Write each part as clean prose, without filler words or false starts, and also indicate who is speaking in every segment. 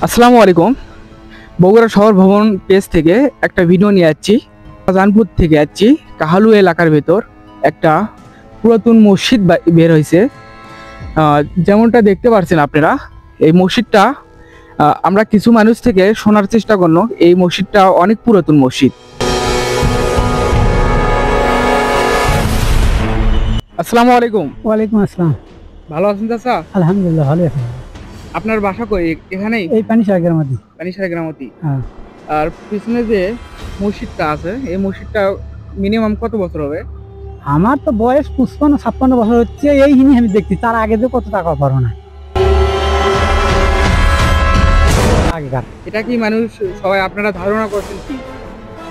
Speaker 1: আসসালামু আলাইকুম। বগুড়া শহর ভবন পেজ থেকে একটা ভিডিও নিয়ে যাচ্ছি। জানপুর থেকে যাচ্ছি কাহালু এলাকার ভেতর একটা পুরাতন মসজিদ বের হয়েছে। যেমনটা দেখতে পাচ্ছেন আপনারা, এই মসজিদটা আমরা কিছু মানুষ থেকে শোনার চেষ্টা করলো এই মসজিদটা অনেক পুরাতন মসজিদ। আসসালামু আলাইকুম।
Speaker 2: ওয়ালাইকুম আসসালাম।
Speaker 1: ভালো আছেন চাচা?
Speaker 2: আলহামদুলিল্লাহ ভালো আছি।
Speaker 1: আপনার বাসা কই? এখানেই?
Speaker 2: এই পানিসাগর গ্রামাদি।
Speaker 1: পানিসাগর গ্রামতি।
Speaker 2: হ্যাঁ,
Speaker 1: আর পিছনে যে মসজিদটা আছে এই মসজিদটা মিনিমাম কত বছর হবে?
Speaker 2: আমার তো বয়স 55-56 বছর হচ্ছে, এই হিনি আমি দেখছি। তার আগে তো কত টাকা পারবো না আগেকার।
Speaker 1: এটা কি মানুষ সবাই আপনারা ধারণা করছেন কি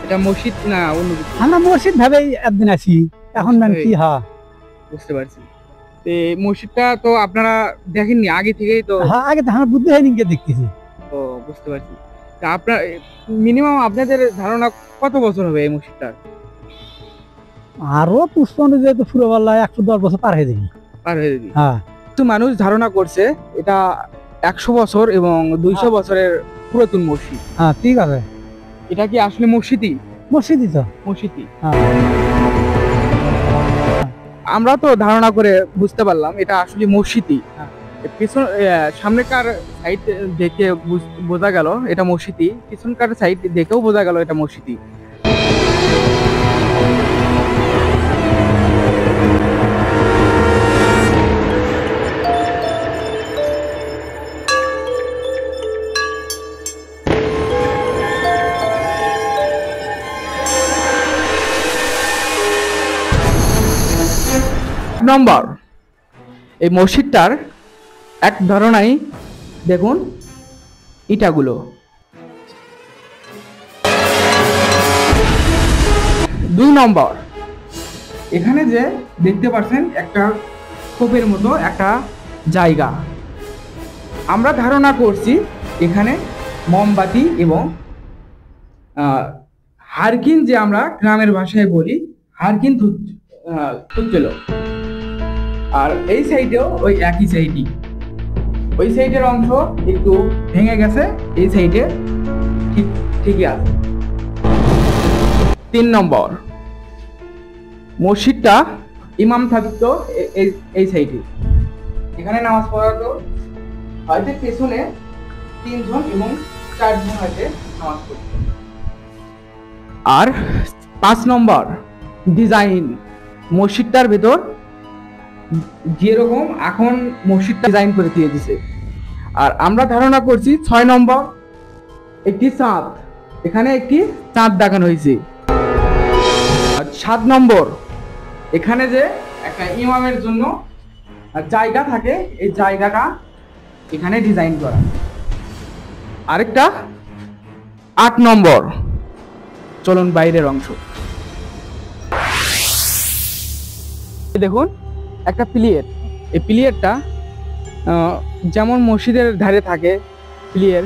Speaker 1: এটা মসজিদ না অন্য কিছু?
Speaker 2: আমরা মসজিদ ভাবেই একদিন আছি, এখন ম্যাম কি হ্যাঁ
Speaker 1: বুঝতে পারছি। তো মসজিদটা তো আপনারা দেখেননি আগে থেকেই তো?
Speaker 2: হ্যাঁ, আগে তো আমার বুদ্ধি হয়নি গিয়ে দেখতেছি।
Speaker 1: ও বুঝতে পারছি। তা আপনার মিনিমাম আপনাদের ধারণা কত বছর হবে এই মসজিদটা?
Speaker 2: আরো 55 যেহেতু পুরো পাল্লা 110 বছর পার হয়ে যাবে।
Speaker 1: পার হয়ে যাবে।
Speaker 2: হ্যাঁ,
Speaker 1: কিছু মানুষ ধারণা করছে এটা 100 বছর এবং 200 বছরের পুরাতন মসজিদ।
Speaker 2: হ্যাঁ ঠিক আছে।
Speaker 1: এটা কি আসলে মসজিদই?
Speaker 2: মসজিদই তো।
Speaker 1: মসজিদই।
Speaker 2: হ্যাঁ,
Speaker 1: আমরা তো ধারণা করে বুঝতে পারলাম এটা আসলে মসজিদই। পিছন সামনেকার সাইড দেখে বোঝা গেল এটা মসজিদই, পিছনকার সাইড দেখেও বোঝা গেল এটা মসজিদই। নম্বর এই মসজিদটার এক ধারণাই দেখুন ইটাগুলো। 2 নম্বর এখানে যে দেখতে পাচ্ছেন একটা খোপের মতো একটা জায়গা, আমরা ধারণা করছি এখানে মোমবাতি এবং হারকিন, যে আমরা গ্রামের ভাষায় বলি হারকিন তুচ্ছিল। আর এই সাইডেও ওই একই সাইডই, ওই সাইডের অংশ একটু ভেঙে গেছে, এই সাইডে ঠিকই আছে। 3 নম্বর মসজিদটা ইমাম থাকতো এই সাইডে, এখানে নামাজ পড়াতো হয়তো পেছনে 3 জন এবং 4 জন হয়তো নামাজ পড়তো। আর 5 নম্বর ডিজাইন, মসজিদটার ভেতর যেরকম এখন মসজিদটা ডিজাইন করে দিয়ে দিছে। আর আমরা ধারণা করছি 6 নম্বর একটি চাঁদ, এখানে একটি চাঁদ দেখানো হয়েছে। আর 7 নম্বর এখানে যে একটা ইমামের জন্য জায়গা থাকে, এই জায়গাটা এখানে ডিজাইন করা। আরেকটা 8 নম্বর চলুন বাইরের অংশ দেখুন, একটা প্লেট। এই প্লেটটা যেমন মসজিদের ধারে থাকে প্লেট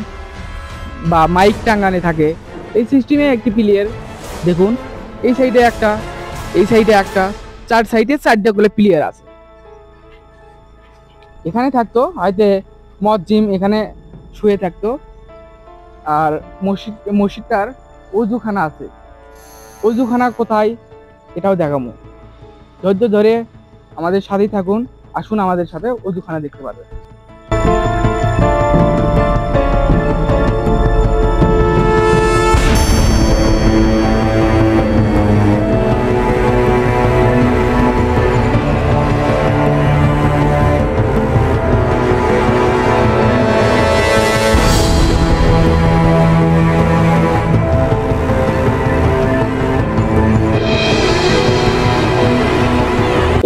Speaker 1: বা মাইক টাঙ্গানে থাকে, এই সিস্টেমে একটি প্লেট দেখুন। এই সাইডে একটা, এই সাইডে একটা, 4 সাইডে 4টা করে প্লেট আছে। এখানে থাকতো হয়তো মসজিদ, এখানে শুয়ে থাকতো। আর মসজিদটার অজুখানা আছে, অজুখানা কোথায় এটাও দেখাবো। ধৈর্য ধরে আমাদের সাথেই থাকুন, আসুন আমাদের সাথে অজুখানা দেখতে পারবেন।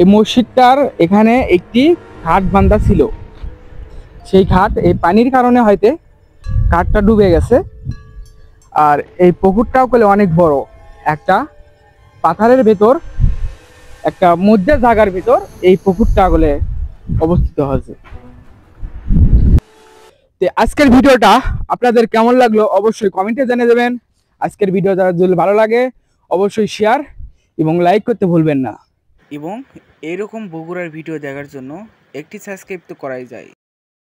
Speaker 1: এই মসজিদটার এখানে একটি ঘাট বাঁধা ছিল, সেই ঘাট এই পানির কারণে হয়তো ঘাটটা ডুবে গেছে। আর এই পুকুরটাও বলে অনেক বড়, একটা পাথরের ভেতর, একটা মধ্যে জায়গার ভিতর এই পুকুরটা বলে অবস্থিত হয়েছে। তো আজকের ভিডিওটা আপনাদের কেমন লাগলো অবশ্যই কমেন্টে জানিয়ে দেবেন। আজকের ভিডিও যদি ভালো লাগে অবশ্যই শেয়ার এবং লাইক করতে ভুলবেন না। এবং এরকম বগুড়ার ভিডিও দেখার জন্য একটি সাবস্ক্রাইব তো করাই যায়।